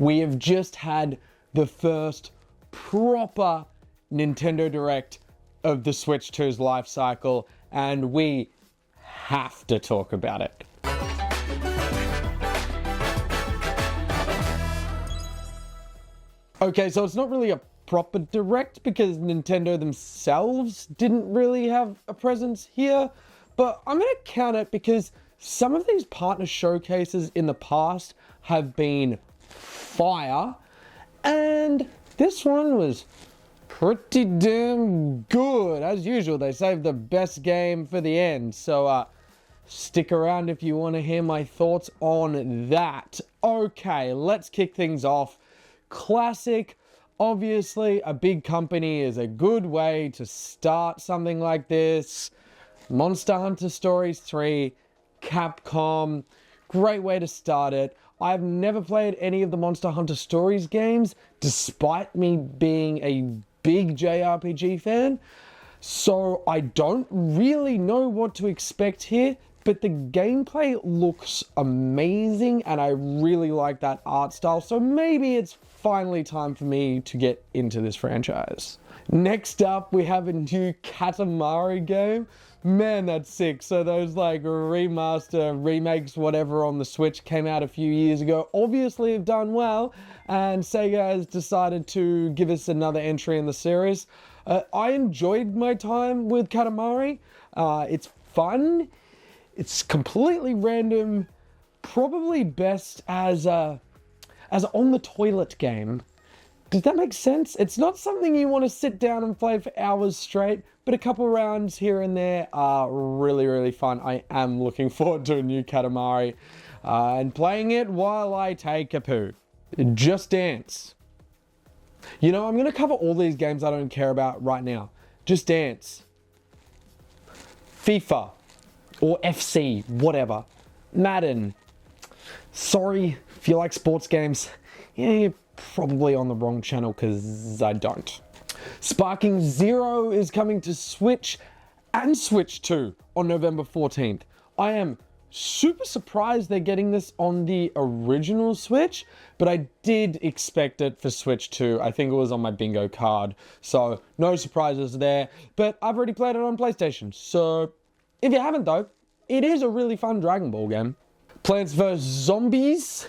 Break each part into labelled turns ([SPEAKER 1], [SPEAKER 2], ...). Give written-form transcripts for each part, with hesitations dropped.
[SPEAKER 1] we have just had the first proper Nintendo Direct of the Switch 2's life cycle, and we have to talk about it. Okay, so it's not really a proper Direct because Nintendo themselves didn't really have a presence here, but I'm gonna count it because some of these partner showcases in the past have been fire, and this one was pretty damn good. As usual, they saved the best game for the end, so stick around if you want to hear my thoughts on that. Okay, let's kick things off. Classic. Obviously, a big company is a good way to start something like this. Monster Hunter Stories 3, Capcom, great way to start it. I've never played any of the Monster Hunter Stories games, despite me being a big JRPG fan, so I don't really know what to expect here, but the gameplay looks amazing and I really like that art style, so maybe it's finally time for me to get into this franchise. Next up, we have a new Katamari game. Man, that's sick. So those like remaster, remakes, whatever on the Switch came out a few years ago, obviously have done well, and Sega has decided to give us another entry in the series. I enjoyed my time with Katamari. It's fun. It's completely random. Probably best as a on the toilet game. Does that make sense? It's not something you want to sit down and play for hours straight, but a couple rounds here and there are really, really fun. I am looking forward to a new Katamari and playing it while I take a poo. Just Dance. You know, I'm going to cover all these games I don't care about right now. Just Dance. FIFA. Or FC. Whatever. Madden. Sorry if you like sports games. Yeah, you're probably on the wrong channel because I don't. Sparking Zero is coming to Switch and Switch 2 on November 14th. I am super surprised they're getting this on the original Switch, but I did expect it for Switch 2. I think it was on my bingo card, so no surprises there. But I've already played it on PlayStation, so if you haven't though, it is a really fun Dragon Ball game. Plants vs. Zombies.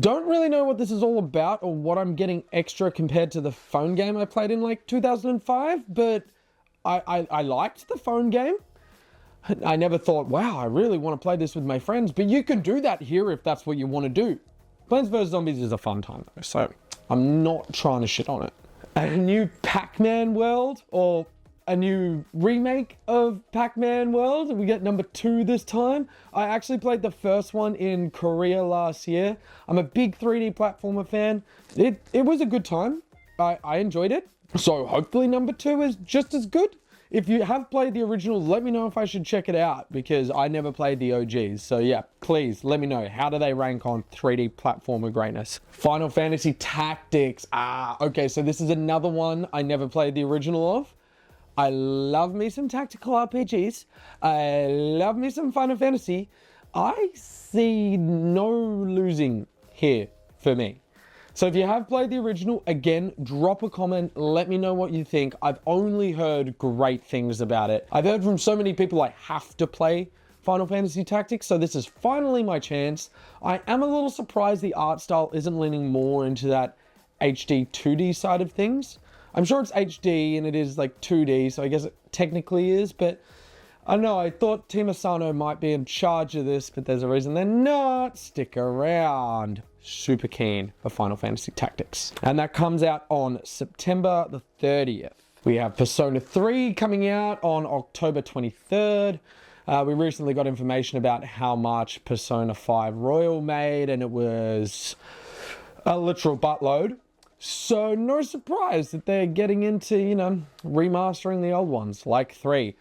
[SPEAKER 1] Don't really know what this is all about or what I'm getting extra compared to the phone game I played in like 2005, but I liked the phone game. I never thought, wow, I really want to play this with my friends, but you can do that here if that's what you want to do. Plants vs. Zombies is a fun time though, so I'm not trying to shit on it. A new Pac-Man world, or a new remake of Pac-Man World. We get number 2 this time. I actually played the first one in Korea last year. I'm a big 3D platformer fan. It was a good time. I enjoyed it. So hopefully number 2 is just as good. If you have played the original, let me know if I should check it out because I never played the OGs. So yeah, please let me know. How do they rank on 3D platformer greatness? Final Fantasy Tactics. Okay, so this is another one I never played the original of. I love me some tactical RPGs. I love me some Final Fantasy. I see no losing here for me. So if you have played the original, again, drop a comment. Let me know what you think. I've only heard great things about it. I've heard from so many people I have to play Final Fantasy Tactics, so this is finally my chance. I am a little surprised the art style isn't leaning more into that HD 2D side of things. I'm sure it's HD and it is like 2D, so I guess it technically is, but I don't know, I thought Team Asano might be in charge of this, but there's a reason they're not. Stick around. Super keen for Final Fantasy Tactics. And that comes out on September the 30th. We have Persona 3 coming out on October 23rd. We recently got information about how much Persona 5 Royal made, and it was a literal buttload. So no surprise that they're getting into, you know, remastering the old ones, like 3.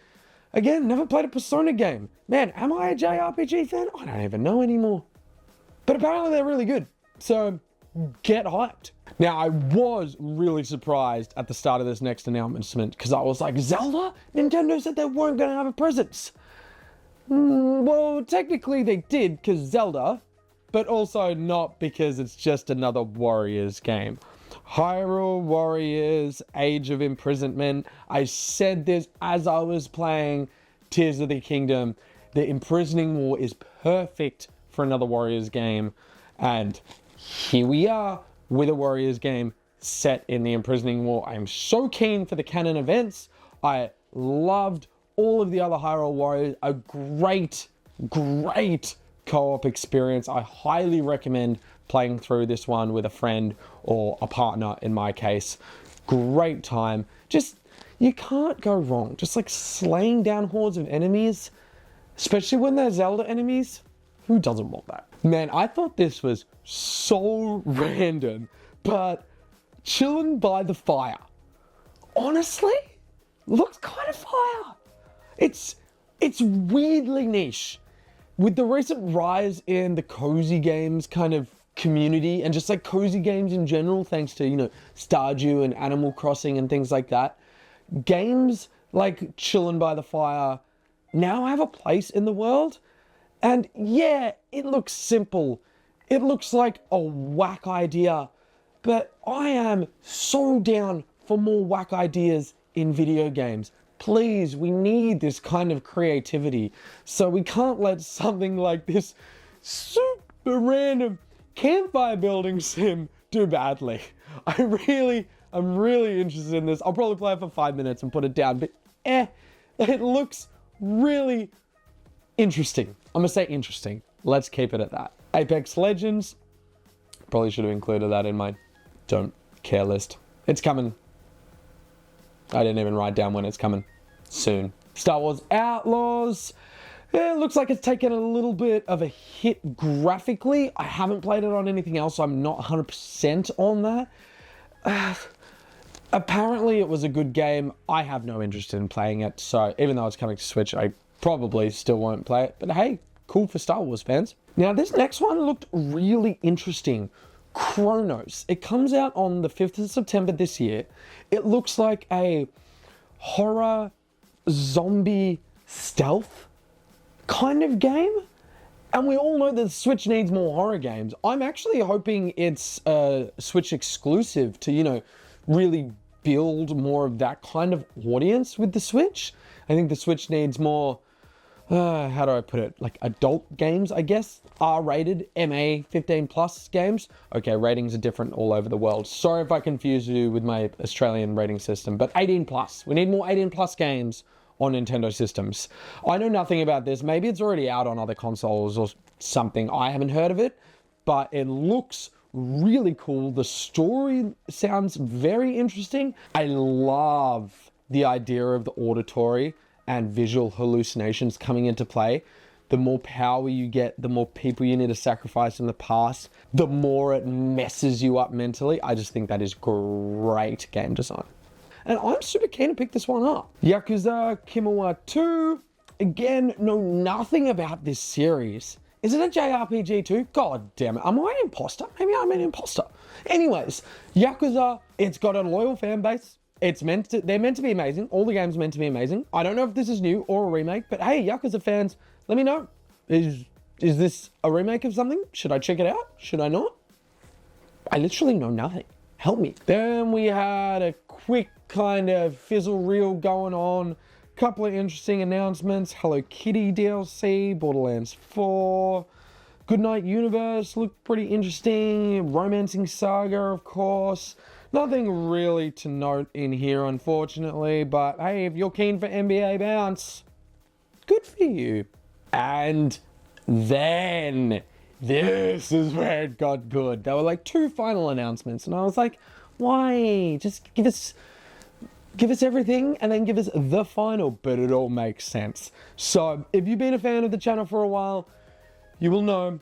[SPEAKER 1] Again, never played a Persona game. Man, am I a JRPG fan? I don't even know anymore. But apparently they're really good. So get hyped. Now, I was really surprised at the start of this next announcement because I was like, Zelda? Nintendo said they weren't going to have a presence. Well, technically they did because Zelda but also not because it's just another Warriors game. Hyrule Warriors Age of Imprisonment. I said this as I was playing Tears of the Kingdom. The Imprisoning War is perfect for another Warriors game. And here we are with a Warriors game set in the Imprisoning War. I am so keen for the canon events. I loved all of the other Hyrule Warriors. A great co-op experience. I highly recommend playing through this one with a friend or a partner in my case. Great time. Just, you can't go wrong. Just like slaying down hordes of enemies, especially when they're Zelda enemies. Who doesn't want that? Man, I thought this was so random, but chilling by the fire, honestly, looks kind of fire. It's weirdly niche. With the recent rise in the cozy games kind of community and just like cozy games in general, thanks to, you know, Stardew and Animal Crossing and things like that, games like Chillin' by the Fire now have a place in the world. And yeah, it looks simple. It looks like a whack idea, but I am so down for more whack ideas in video games. Please, we need this kind of creativity. So we can't let something like this super random campfire building sim do badly. I'm really interested in this. I'll probably play it for 5 minutes and put it down, but it looks really interesting. I'm gonna say interesting. Let's keep it at that. Apex Legends. Probably should have included that in my don't care list. It's coming. I didn't even write down when it's coming. Soon. Star Wars Outlaws. Yeah, it looks like it's taken a little bit of a hit graphically. I haven't played it on anything else, so I'm not 100% on that. Apparently it was a good game. I have no interest in playing it, so even though it's coming to Switch, I probably still won't play it. But hey, cool for Star Wars fans. Now this next one looked really interesting. Chronos. It comes out on the 5th of September this year. It looks like a horror zombie stealth kind of game. And we all know that the Switch needs more horror games. I'm actually hoping it's a Switch exclusive to, you know, really build more of that kind of audience with the Switch. I think the Switch needs more, how do I put it? Like adult games, I guess. R-rated, MA 15 plus games. Okay, ratings are different all over the world. Sorry if I confuse you with my Australian rating system, but 18 plus. We need more 18 plus games on Nintendo systems. I know nothing about this. Maybe it's already out on other consoles or something. I haven't heard of it, but it looks really cool. The story sounds very interesting. I love the idea of the auditory and visual hallucinations coming into play. The more power you get, the more people you need to sacrifice in the past, the more it messes you up mentally. I just think that is great game design. And I'm super keen to pick this one up. Yakuza Kimawa 2. Again, know nothing about this series. Is it a JRPG too? God damn it. Am I an imposter? Maybe I'm an imposter. Anyways, Yakuza, it's got a loyal fan base. They're meant to be amazing. All the games are meant to be amazing. I don't know if this is new or a remake, but hey, Yakuza fans, let me know. Is this a remake of something? Should I check it out? Should I not? I literally know nothing. Help me. Then we had a quick kind of fizzle reel going on. Couple of interesting announcements. Hello Kitty DLC, Borderlands 4. Goodnight Universe looked pretty interesting. Romancing Saga, of course. Nothing really to note in here, unfortunately. But hey, if you're keen for NBA Bounce, good for you. And then this is where it got good. There were like 2 final announcements, and I was like, why? Just give us everything and then give us the final, but it all makes sense. So if you've been a fan of the channel for a while, you will know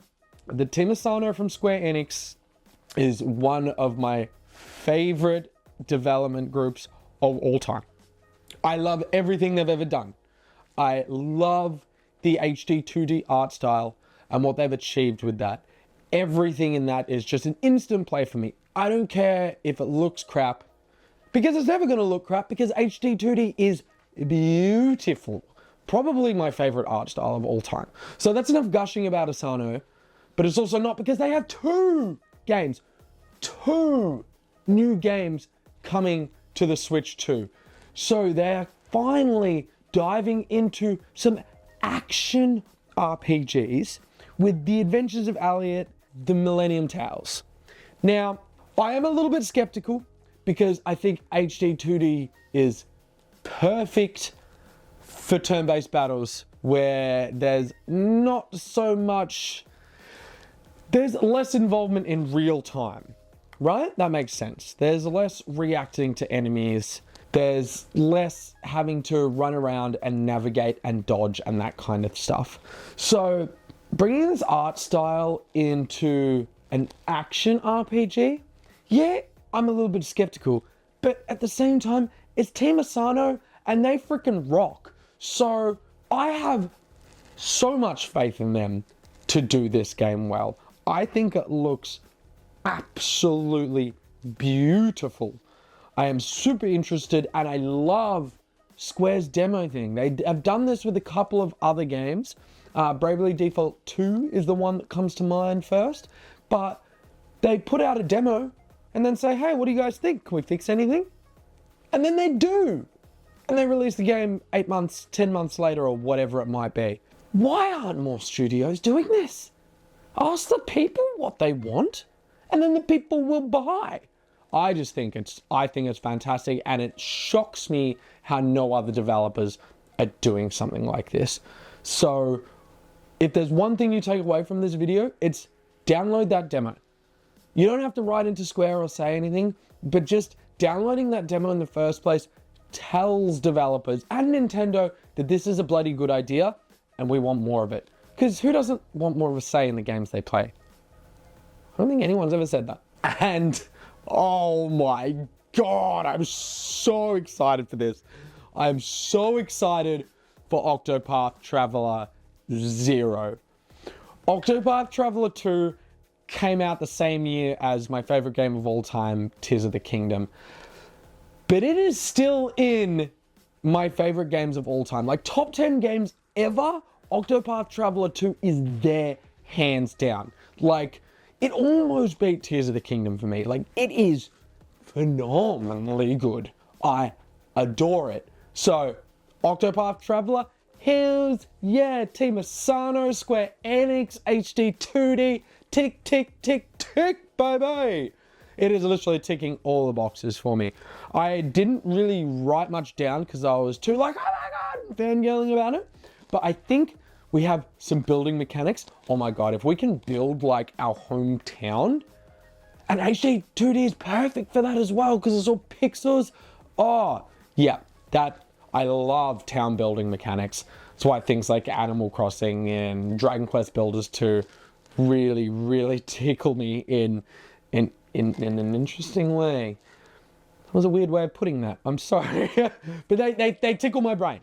[SPEAKER 1] that Team Asano from Square Enix is one of my favorite development groups of all time. I love everything they've ever done. I love the HD 2D art style and what they've achieved with that. Everything in that is just an instant play for me. I don't care if it looks crap, because it's never going to look crap, because HD 2D is beautiful. Probably my favorite art style of all time. So that's enough gushing about Asano. but it's also not because they have two new games coming to the Switch 2. So they're finally diving into some action RPGs with The Adventures of Elliot, The Millennium Tales. Now, I am a little bit skeptical because I think HD 2D is perfect for turn-based battles where there's not so much, there's less involvement in real time, right? That makes sense. There's less reacting to enemies. There's less having to run around and navigate and dodge and that kind of stuff. So bringing this art style into an action RPG, yeah, I'm a little bit skeptical, but at the same time, it's Team Asano and they freaking rock. So I have so much faith in them to do this game well. I think it looks absolutely beautiful. I am super interested and I love Square's demo thing. They have done this with a couple of other games. Bravely Default 2 is the one that comes to mind first, but they put out a demo and then say, hey, what do you guys think? Can we fix anything? And then they do. And they release the game 8 months, 10 months later, or whatever it might be. Why aren't more studios doing this? Ask the people what they want, and then the people will buy. I think it's fantastic, and it shocks me how no other developers are doing something like this. So, if there's one thing you take away from this video, it's download that demo. You don't have to write into Square or say anything, but just downloading that demo in the first place tells developers and Nintendo that this is a bloody good idea and we want more of it. Because who doesn't want more of a say in the games they play? I don't think anyone's ever said that. And oh my God, I'm so excited for this. I'm so excited for Octopath Traveler 0. Octopath Traveler 2 came out the same year as my favorite game of all time, Tears of the Kingdom. But it is still in my favorite games of all time. Like top 10 games ever, Octopath Traveler 2 is there hands down. Like it almost beat Tears of the Kingdom for me. Like it is phenomenally good. I adore it. So Octopath Traveler, hells yeah, Team Asano, Square Enix, HD 2D, tick, tick, tick, tick, bye-bye. It is literally ticking all the boxes for me. I didn't really write much down because I was too like, oh my God, fangirling about it. But I think we have some building mechanics. Oh my God, if we can build like our hometown, and HD 2D is perfect for that as well because it's all pixels. Oh, yeah, I love town building mechanics. That's why things like Animal Crossing and Dragon Quest Builders 2 really, really tickle me in an interesting way. That was a weird way of putting that. I'm sorry. But they tickle my brain.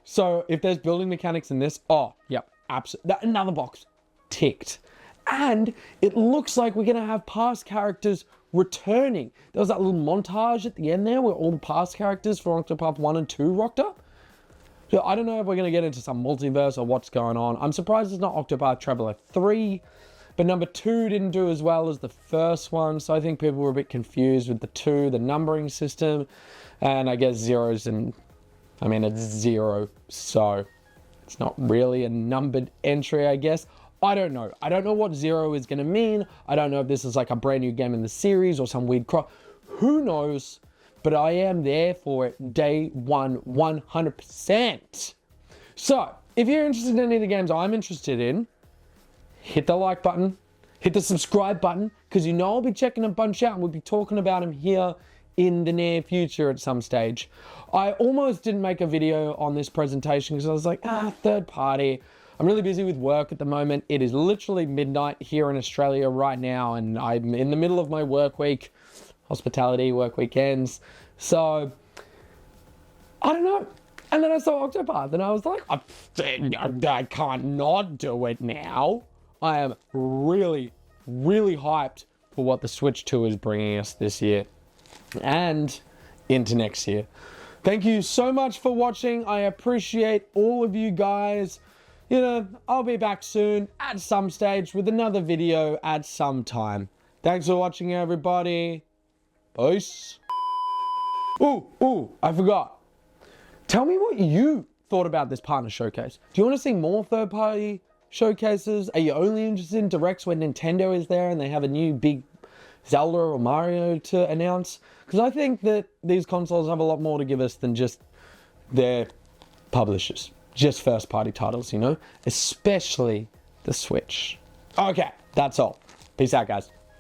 [SPEAKER 1] So if there's building mechanics in this, oh, yep, absolutely. Another box ticked. And it looks like we're going to have past characters returning. There was that little montage at the end there where all the past characters for Octopath 1 and 2 rocked up. So I don't know if we're going to get into some multiverse or what's going on. I'm surprised it's not Octopath Traveler 3. But number 2 didn't do as well as the first one, so I think people were a bit confused with the 2, the numbering system, and I guess zeros and, I mean, it's 0, so it's not really a numbered entry, I guess. I don't know. I don't know what 0 is going to mean. I don't know if this is like a brand new game in the series or some weird crop. Who knows? But I am there for it day one, 100%. So, if you're interested in any of the games I'm interested in, hit the like button, hit the subscribe button, because you know I'll be checking a bunch out and we'll be talking about them here in the near future at some stage. I almost didn't make a video on this presentation because I was like, third party. I'm really busy with work at the moment. It is literally midnight here in Australia right now and I'm in the middle of my work week, hospitality, work weekends. So, I don't know. And then I saw Octopath and I was like, I can't not do it now. I am really, really hyped for what the Switch 2 is bringing us this year and into next year. Thank you so much for watching. I appreciate all of you guys you know, I'll be back soon at some stage with another video at some time. Thanks for watching, everybody. Peace. Ooh, I forgot. Tell me what you thought about this partner showcase. Do you want to see more third-party showcases? Are you only interested in directs when Nintendo is there and they have a new big Zelda or Mario to announce? Because I think that these consoles have a lot more to give us than just their publishers. Just first-party titles, you know? Especially the Switch. Okay, that's all. Peace out, guys.